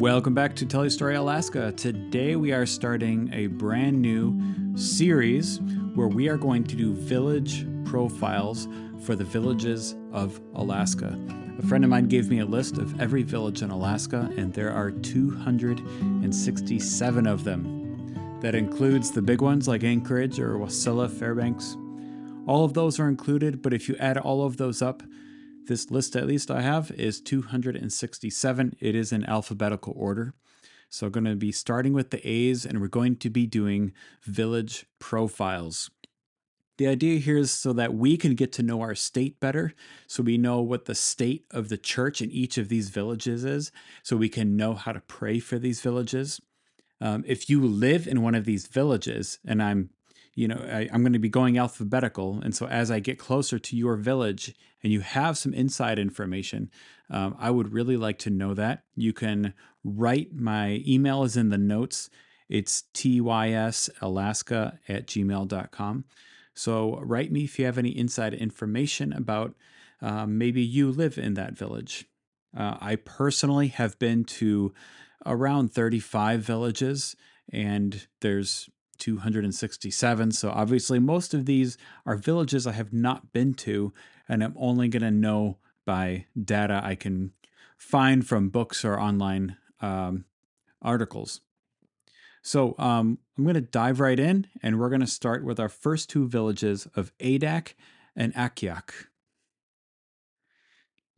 Welcome back to Tell Your Story Alaska. Today we are starting a brand new series where we are going to do village profiles for the villages of Alaska. A friend of mine gave me a list of every village in Alaska, and there are 267 of them. That includes the big ones like Anchorage or Wasilla, Fairbanks. All of those are included, but if you add all of those up, this list, at least I have, is 267. It is in alphabetical order. So I'm going to be starting with the A's, and we're going to be doing village profiles. The idea here is so that we can get to know our state better, so we know what the state of the church in each of these villages is, so we can know how to pray for these villages. If you live in one of these villages, and I'm going to be going alphabetical. And so as I get closer to your village and you have some inside information, I would really like to know that. You can write. My email is in the notes. It's tysalaska@gmail.com. So write me if you have any inside information about maybe you live in that village. I personally have been to around 35 villages, and there's 267. So obviously most of these are villages I have not been to, and I'm only going to know by data I can find from books or online articles. So I'm going to dive right in, and we're going to start with our first two villages of Adak and Akhiok.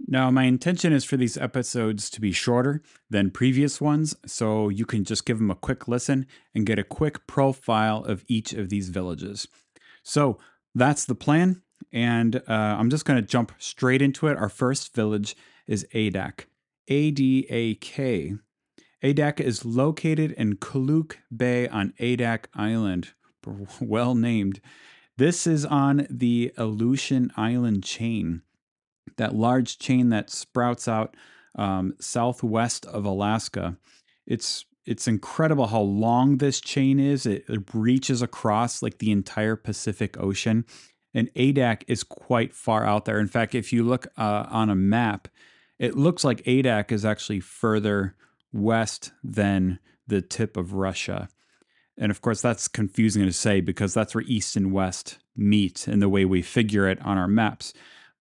Now, my intention is for these episodes to be shorter than previous ones, so you can just give them a quick listen and get a quick profile of each of these villages. So that's the plan, and I'm just going to jump straight into it. Our first village is Adak, A-D-A-K. Adak is located in Kodiak Bay on Adak Island, well named. This is on the Aleutian Island Chain, that large chain that sprouts out southwest of Alaska. It's incredible how long this chain is. It reaches across like the entire Pacific Ocean, and Adak is quite far out there. In fact, if you look on a map, it looks like Adak is actually further west than the tip of Russia. And of course, that's confusing to say because that's where east and west meet in the way we figure it on our maps.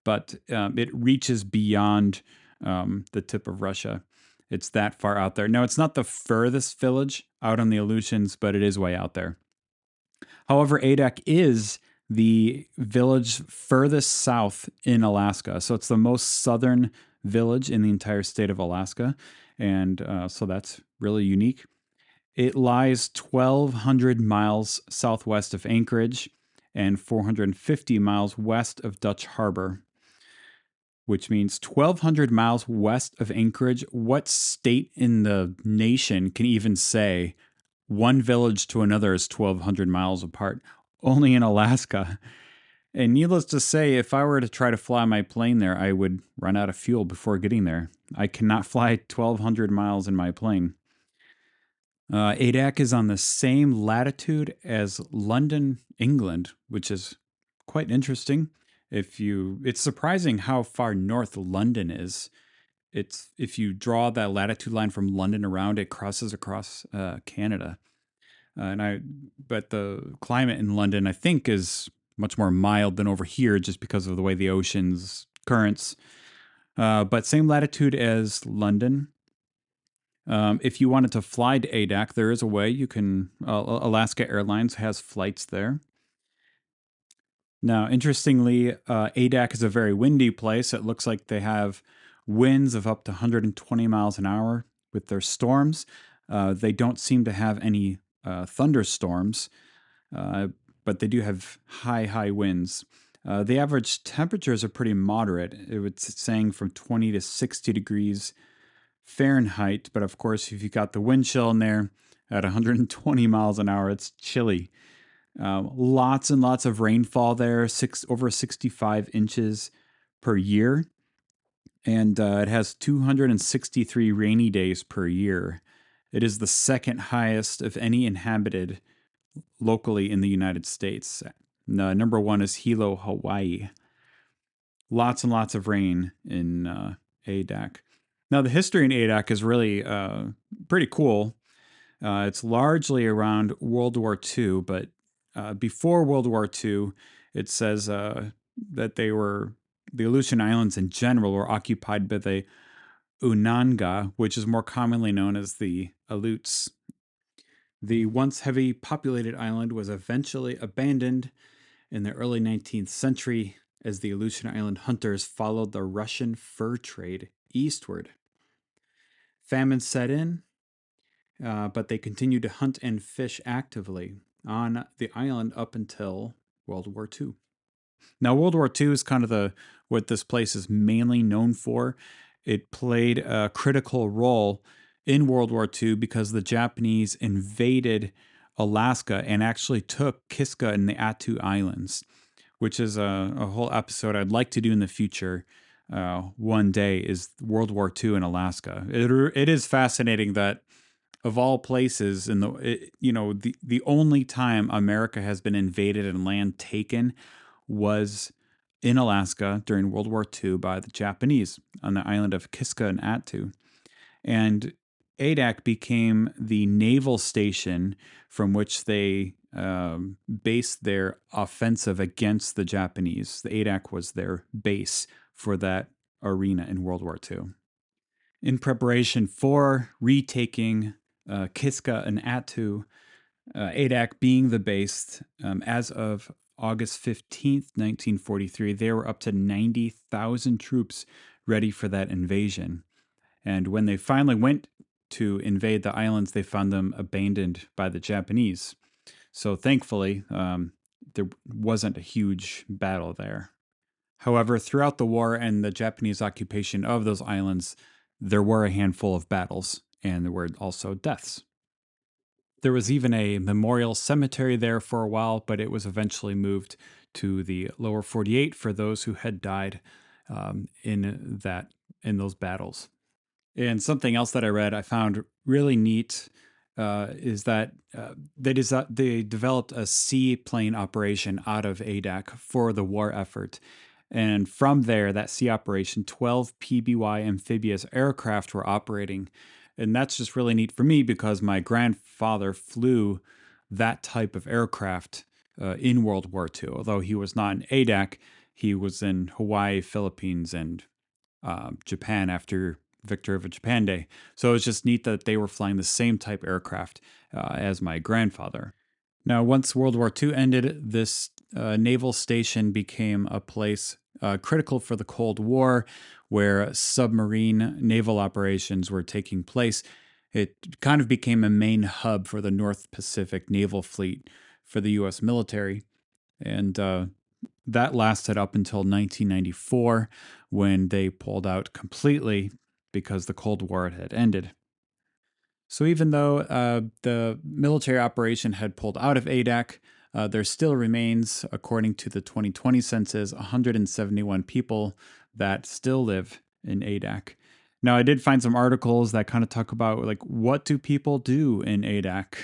But it reaches beyond the tip of Russia. It's that far out there. Now, it's not the furthest village out on the Aleutians, but it is way out there. However, Adak is the village furthest south in Alaska. So it's the most southern village in the entire state of Alaska. And so that's really unique. It lies 1,200 miles southwest of Anchorage and 450 miles west of Dutch Harbor, which means 1,200 miles west of Anchorage. What state in the nation can even say one village to another is 1,200 miles apart? Only in Alaska. And needless to say, if I were to try to fly my plane there, I would run out of fuel before getting there. I cannot fly 1,200 miles in my plane. Adak is on the same latitude as London, England, which is quite interesting. It's surprising how far north London is. If you draw that latitude line from London around, it crosses across Canada. But the climate in London, I think, is much more mild than over here, just because of the way the ocean's currents. But same latitude as London. If you wanted to fly to Adak, there is a way you can. Alaska Airlines has flights there. Now, interestingly, Adak is a very windy place. It looks like they have winds of up to 120 miles an hour with their storms. They don't seem to have any thunderstorms, but they do have high winds. The average temperatures are pretty moderate. It's saying from 20 to 60 degrees Fahrenheit. But of course, if you got the wind chill in there at 120 miles an hour, it's chilly. Lots and lots of rainfall there, over 65 inches per year. And it has 263 rainy days per year. It is the second highest of any inhabited locally in the United States. Number one is Hilo, Hawaii. Lots and lots of rain in Adak. Now, the history in Adak is really pretty cool. It's largely around World War II, but before World War II, it says that the Aleutian Islands in general were occupied by the Unanga, which is more commonly known as the Aleuts. The once heavy populated island was eventually abandoned in the early 19th century as the Aleutian Island hunters followed the Russian fur trade eastward. Famine set in, but they continued to hunt and fish actively on the island up until World War II. Now, World War II is kind of what this place is mainly known for. It played a critical role in World War II because the Japanese invaded Alaska and actually took Kiska and the Attu Islands, which is a whole episode I'd like to do in the future. One day is World War II in Alaska. It is fascinating that of all places in the only time America has been invaded and land taken was in Alaska during World War II by the Japanese on the island of Kiska and Attu. And Adak became the naval station from which they based their offensive against the Japanese. The Adak was their base for that arena in World War II. In preparation for retaking Kiska and Attu, Adak being the base, as of August 15th, 1943, there were up to 90,000 troops ready for that invasion. And when they finally went to invade the islands, they found them abandoned by the Japanese. So thankfully, there wasn't a huge battle there. However, throughout the war and the Japanese occupation of those islands, there were a handful of battles, and there were also deaths. There was even a memorial cemetery there for a while, but it was eventually moved to the lower 48 for those who had died in those battles. And something else that I read I found really neat is that they developed a seaplane operation out of Adak for the war effort. And from there, that sea operation, 12 PBY amphibious aircraft were operating. And that's just really neat for me because my grandfather flew that type of aircraft in World War II. Although he was not in Adak, he was in Hawaii, Philippines, and Japan after Victory of Japan Day. So it's just neat that they were flying the same type aircraft as my grandfather. Now, once World War II ended, this naval station became a place critical for the Cold War, where submarine naval operations were taking place. It kind of became a main hub for the North Pacific Naval Fleet for the U.S. military. And that lasted up until 1994 when they pulled out completely because the Cold War had ended. So even though the military operation had pulled out of Adak, there still remains, according to the 2020 census, 171 people that still live in Adak. Now, I did find some articles that kind of talk about like what do people do in Adak,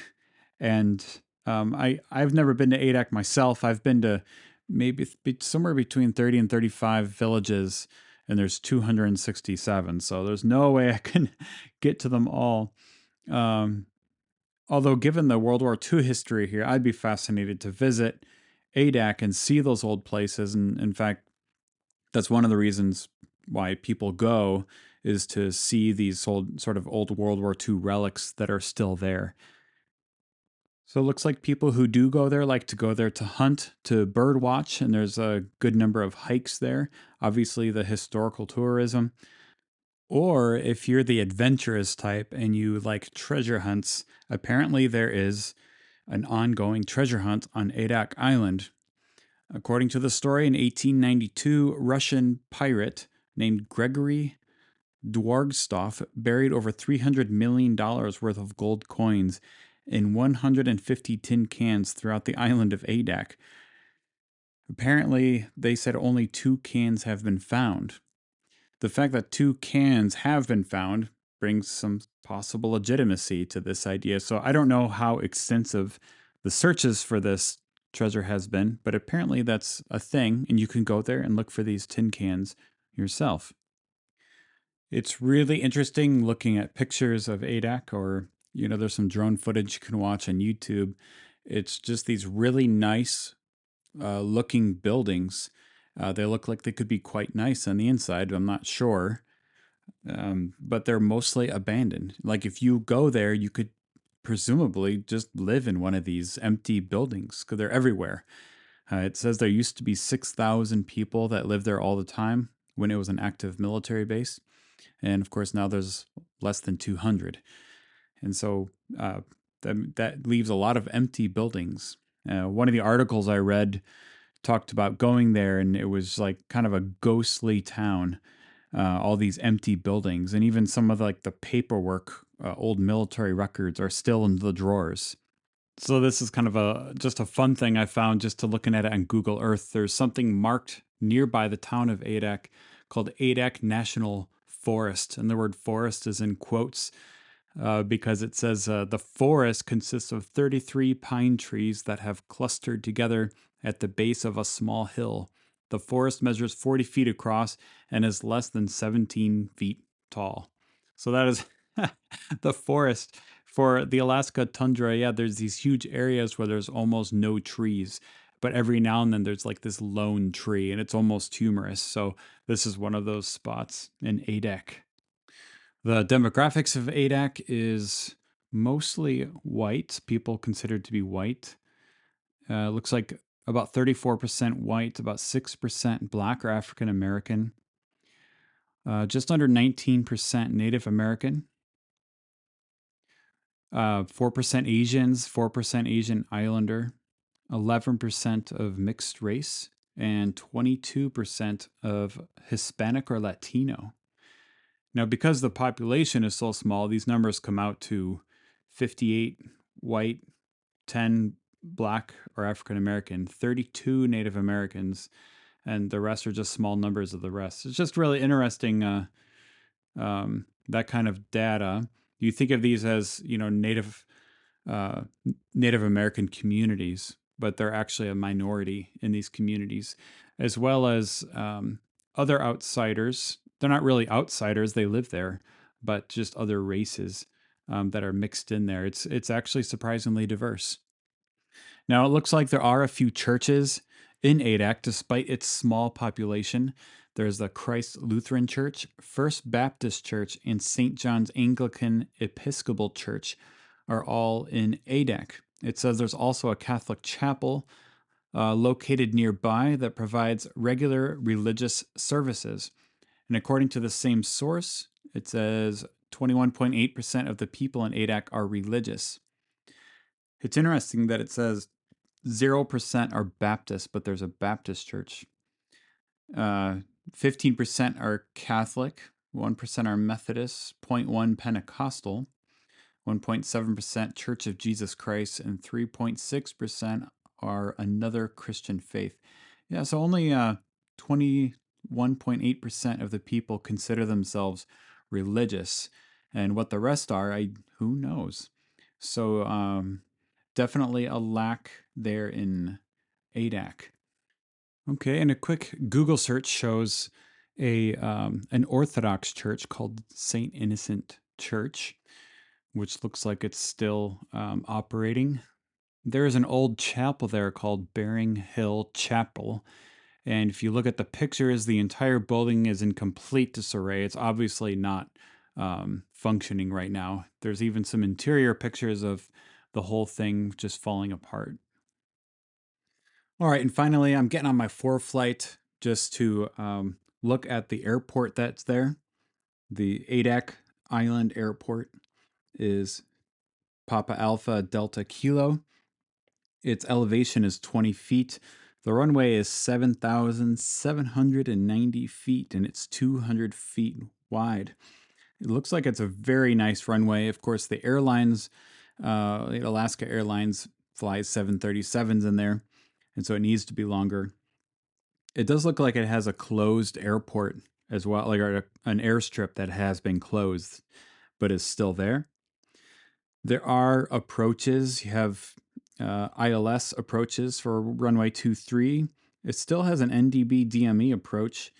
and I've never been to Adak myself. I've been to maybe somewhere between 30 and 35 villages, and there's 267. So there's no way I can get to them all. Although, given the World War II history here, I'd be fascinated to visit Adak and see those old places. And in fact, that's one of the reasons why people go is to see these old World War II relics that are still there. So it looks like people who do go there like to go there to hunt, to bird watch, and there's a good number of hikes there. Obviously, the historical tourism. Or if you're the adventurous type and you like treasure hunts, apparently there is an ongoing treasure hunt on Adak Island. According to the story, in 1892, Russian pirate named Gregory Dwargstov buried over $300 million worth of gold coins in 150 tin cans throughout the island of Adak. Apparently, they said only 2 cans have been found. The fact that 2 cans have been found brings some possible legitimacy to this idea. So I don't know how extensive the searches for this treasure has been, but apparently that's a thing, and you can go there and look for these tin cans yourself. It's really interesting looking at pictures of Adak, or, there's some drone footage you can watch on YouTube. It's just these really nice looking buildings. They look like they could be quite nice on the inside. I'm not sure. But they're mostly abandoned. Like if you go there, you could presumably just live in one of these empty buildings because they're everywhere. It says there used to be 6,000 people that lived there all the time when it was an active military base. And of course, now there's less than 200. And so that leaves a lot of empty buildings. One of the articles I read talked about going there, and it was like kind of a ghostly town. All these empty buildings, and even some of the paperwork, old military records are still in the drawers. So this is kind of just a fun thing I found just to looking at it on Google Earth. There's something marked nearby the town of Adak called Adak National Forest, and the word forest is in quotes because it says the forest consists of 33 pine trees that have clustered together at the base of a small hill. The forest measures 40 feet across and is less than 17 feet tall. So that is the forest. For the Alaska tundra, yeah, there's these huge areas where there's almost no trees. But every now and then there's like this lone tree, and it's almost humorous. So this is one of those spots in Adak. The demographics of Adak is mostly white, people considered to be white. Looks like about 34% white, about 6% black or African American, just under 19% Native American, 4% Asians, 4% Asian Islander, 11% of mixed race, and 22% of Hispanic or Latino. Now, because the population is so small, these numbers come out to 58 white, 10 black or African American, 32 Native Americans, and the rest are just small numbers of the rest. It's just really interesting, that kind of data. You think of these as, uh, Native American communities, but they're actually a minority in these communities, as well as other outsiders. They're not really outsiders; they live there, but just other races that are mixed in there. It's actually surprisingly diverse. Now, it looks like there are a few churches in Adak, despite its small population. There's the Christ Lutheran Church, First Baptist Church, and St. John's Anglican Episcopal Church are all in Adak. It says there's also a Catholic chapel located nearby that provides regular religious services. And according to the same source, it says 21.8% of the people in Adak are religious. It's interesting that it says 0% are Baptist, but there's a Baptist church. 15% are Catholic, 1% are Methodist, 0.1 Pentecostal, 1.7% Church of Jesus Christ, and 3.6% are another Christian faith. Yeah, so only 21.8% of the people consider themselves religious, and what the rest are, who knows? So definitely a lack there in Adak. Okay, and a quick Google search shows an Orthodox church called Saint Innocent Church, which looks like it's still operating. There is an old chapel there called Bering Hill Chapel, and if you look at the pictures, the entire building is in complete disarray. It's obviously not functioning right now. There's even some interior pictures of the whole thing just falling apart. All right, and finally, I'm getting on my ForeFlight just to look at the airport that's there. The Adak Island Airport is Papa Alpha Delta Kilo. Its elevation is 20 feet. The runway is 7,790 feet, and it's 200 feet wide. It looks like it's a very nice runway. Of course, the airlines, Alaska Airlines flies 737s in there, and so it needs to be longer. It does look like it has a closed airport as well, like an airstrip that has been closed, but is still there. There are approaches. You have ILS approaches for runway 23. It still has an NDB DME approach.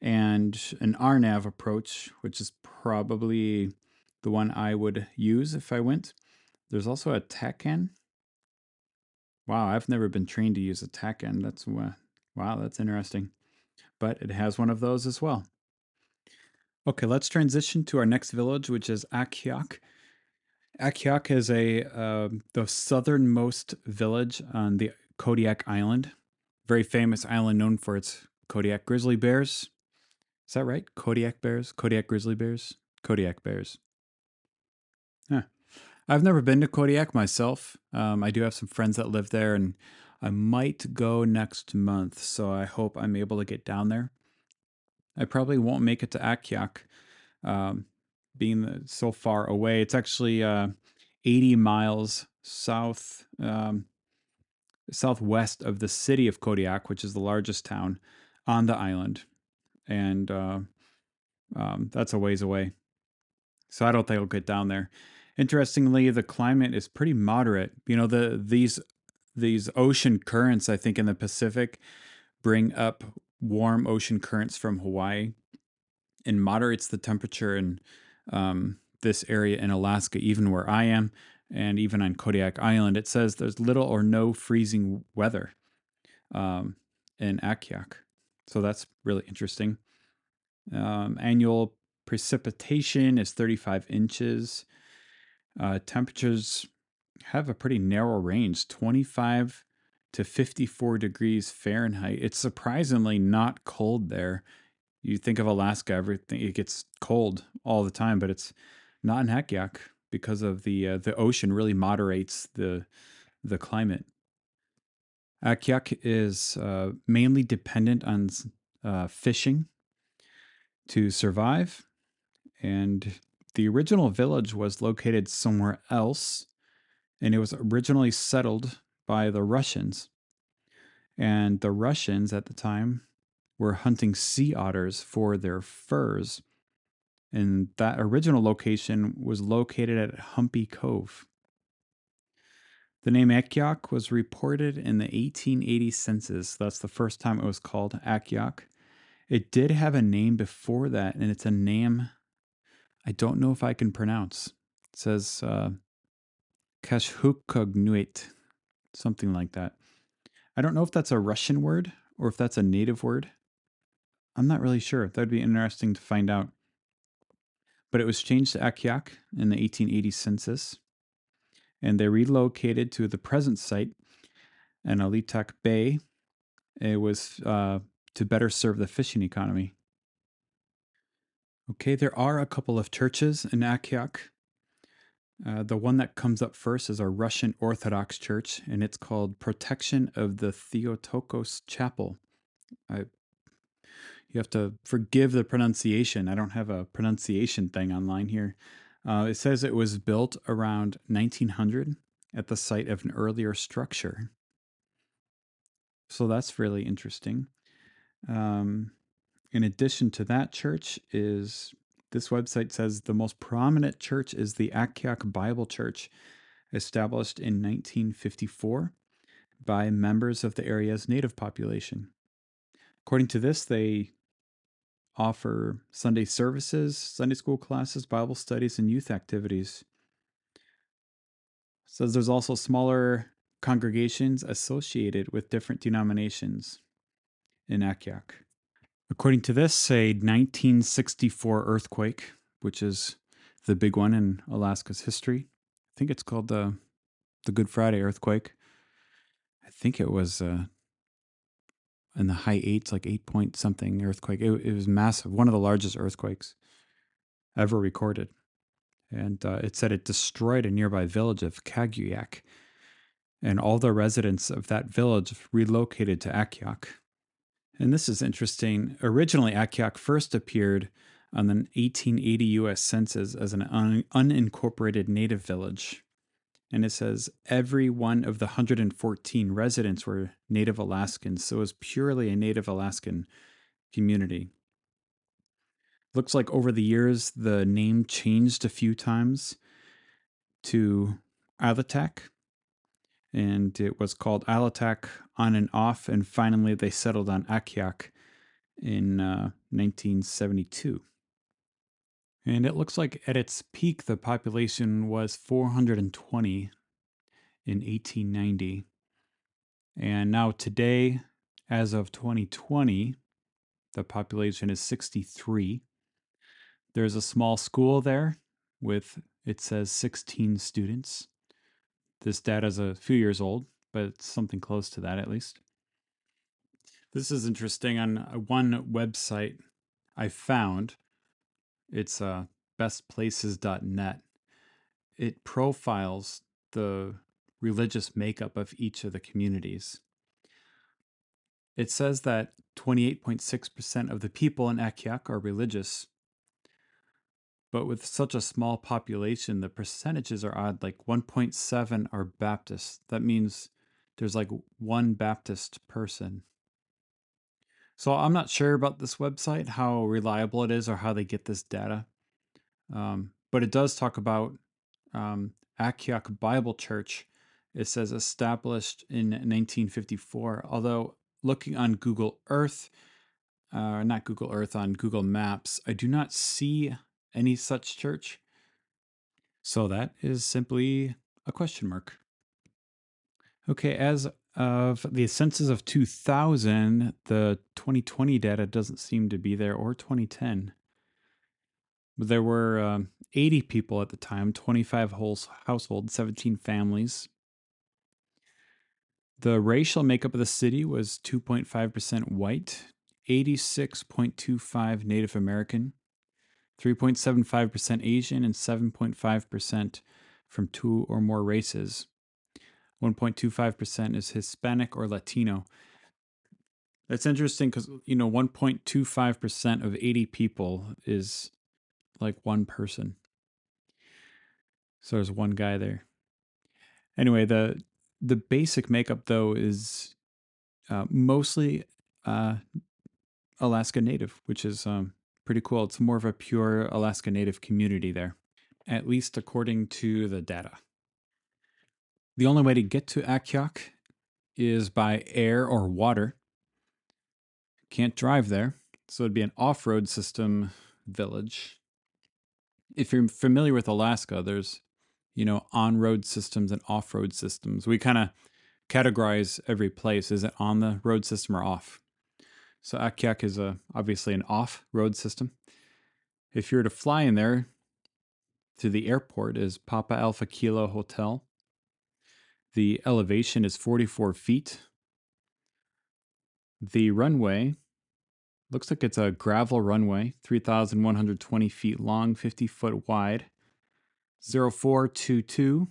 and an RNAV approach, which is probably the one I would use if I went. There's also a TACAN. Wow, I've never been trained to use a TACAN. Wow, that's interesting. But it has one of those as well. Okay, let's transition to our next village, which is Akhiok. Akhiok is the southernmost village on the Kodiak Island. Very famous island known for its Kodiak grizzly bears. Is that right? Kodiak bears? Kodiak grizzly bears? Kodiak bears. Huh. I've never been to Kodiak myself. I do have some friends that live there, and I might go next month, so I hope I'm able to get down there. I probably won't make it to Akhiok, being so far away. It's actually 80 miles southwest of the city of Kodiak, which is the largest town on the island, and that's a ways away. So I don't think I'll get down there. Interestingly, the climate is pretty moderate. These ocean currents, I think, in the Pacific bring up warm ocean currents from Hawaii and moderates the temperature in this area in Alaska, even where I am, and even on Kodiak Island. It says there's little or no freezing weather in Akhiok. So that's really interesting. Annual precipitation is 35 inches. Temperatures have a pretty narrow range, 25 to 54 degrees Fahrenheit. It's surprisingly not cold there. You think of Alaska, everything it gets cold all the time, but it's not in Akhiok because of the ocean really moderates the climate. Akhiok is mainly dependent on fishing to survive, and the original village was located somewhere else, and it was originally settled by the Russians. And the Russians at the time were hunting sea otters for their furs. And that original location was located at Humpy Cove. The name Akhiok was reported in the 1880 census. That's the first time it was called Akhiok. It did have a name before that, and it's a name I don't know if I can pronounce. It says Kashhukognuit, something like that. I don't know if that's a Russian word or if that's a native word. I'm not really sure. That would be interesting to find out. But it was changed to Akhiok in the 1880 census, and they relocated to the present site in Alitak Bay. It was to better serve the fishing economy. Okay, there are a couple of churches in Akhiok. The one that comes up first is our Russian Orthodox Church, and it's called Protection of the Theotokos Chapel. You have to forgive the pronunciation. I don't have a pronunciation thing online here. It says it was built around 1900 at the site of an earlier structure. So that's really interesting. In addition to that church this website says the most prominent church is the Akhiok Bible Church, established in 1954 by members of the area's native population. According to this, they offer Sunday services, Sunday school classes, Bible studies, and youth activities. It says there's also smaller congregations associated with different denominations in Akhiok. According to this, a 1964 earthquake, which is the big one in Alaska's history. I think it's called the Good Friday earthquake. I think it was in the high eights, like 8 point something earthquake. It was massive, one of the largest earthquakes ever recorded. And it said it destroyed a nearby village of Kodiak, and all the residents of that village relocated to Akhiok. And this is interesting. Originally, Akhiok first appeared on the 1880 U.S. Census as an unincorporated native village. And it says every one of the 114 residents were Native Alaskans, so it was purely a Native Alaskan community. Looks like over the years, the name changed a few times to Alatak, and it was called Alatak on and off, and finally they settled on Akhiok in 1972. And it looks like at its peak, the population was 420 in 1890. And now today, as of 2020, the population is 63. There's a small school there with, it says, 16 students. This data is a few years old, but it's something close to that at least. This is interesting. On one website I found, it's bestplaces.net. It profiles the religious makeup of each of the communities. It says that 28.6% of the people in Akhiok are religious. But with such a small population, the percentages are odd. Like 1.7 are Baptists. That means there's like one Baptist person. So I'm not sure about this website, how reliable it is or how they get this data. But it does talk about Akhiok Bible Church. It says established in 1954. Although looking on Google Earth, not Google Earth, on Google Maps, I do not see any such church. So that is simply a question mark. Okay, as of the census of 2000, the 2020 data doesn't seem to be there, or 2010. But there were 80 people at the time, 25 households, 17 families. The racial makeup of the city was 2.5% white, 86.25 Native American, 3.75% Asian, and 7.5% from two or more races. 1.25% is Hispanic or Latino. That's interesting because, 1.25% of 80 people is like one person. So there's one guy there. Anyway, the basic makeup, though, is mostly Alaska Native, which is pretty cool. It's more of a pure Alaska Native community there, at least according to the data. The only way to get to Akhiok is by air or water. Can't drive there, so it'd be an off-road system village. If you're familiar with Alaska, there's, on-road systems and off-road systems. We kind of categorize every place. Is it on the road system or off? So Akhiok is obviously an off-road system. If you were to fly in there, to the airport is Papa Alpha Kilo Hotel. The elevation is 44 feet. The runway looks like it's a gravel runway, 3,120 feet long, 50 foot wide, 0422.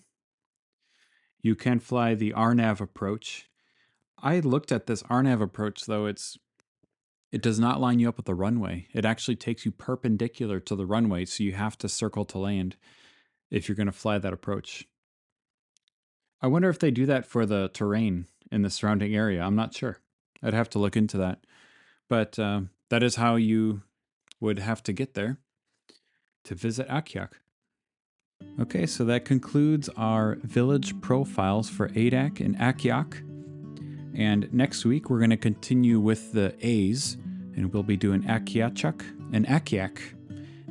You can fly the RNAV approach. I looked at this RNAV approach, though. It does not line you up with the runway. It actually takes you perpendicular to the runway, so you have to circle to land if you're going to fly that approach. I wonder if they do that for the terrain in the surrounding area. I'm not sure. I'd have to look into that. But that is how you would have to get there to visit Akhiok. Okay, so that concludes our village profiles for Adak and Akhiok. And next week, we're going to continue with the A's, and we'll be doing Akhiachuk and Akhiak.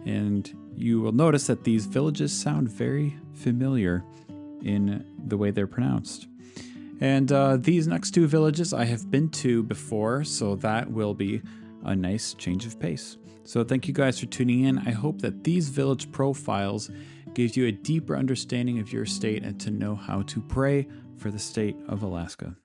And you will notice that these villages sound very familiar in the way they're pronounced. And these next two villages I have been to before, so that will be a nice change of pace. So thank you guys for tuning in. I hope that these village profiles gives you a deeper understanding of your state and to know how to pray for the state of Alaska.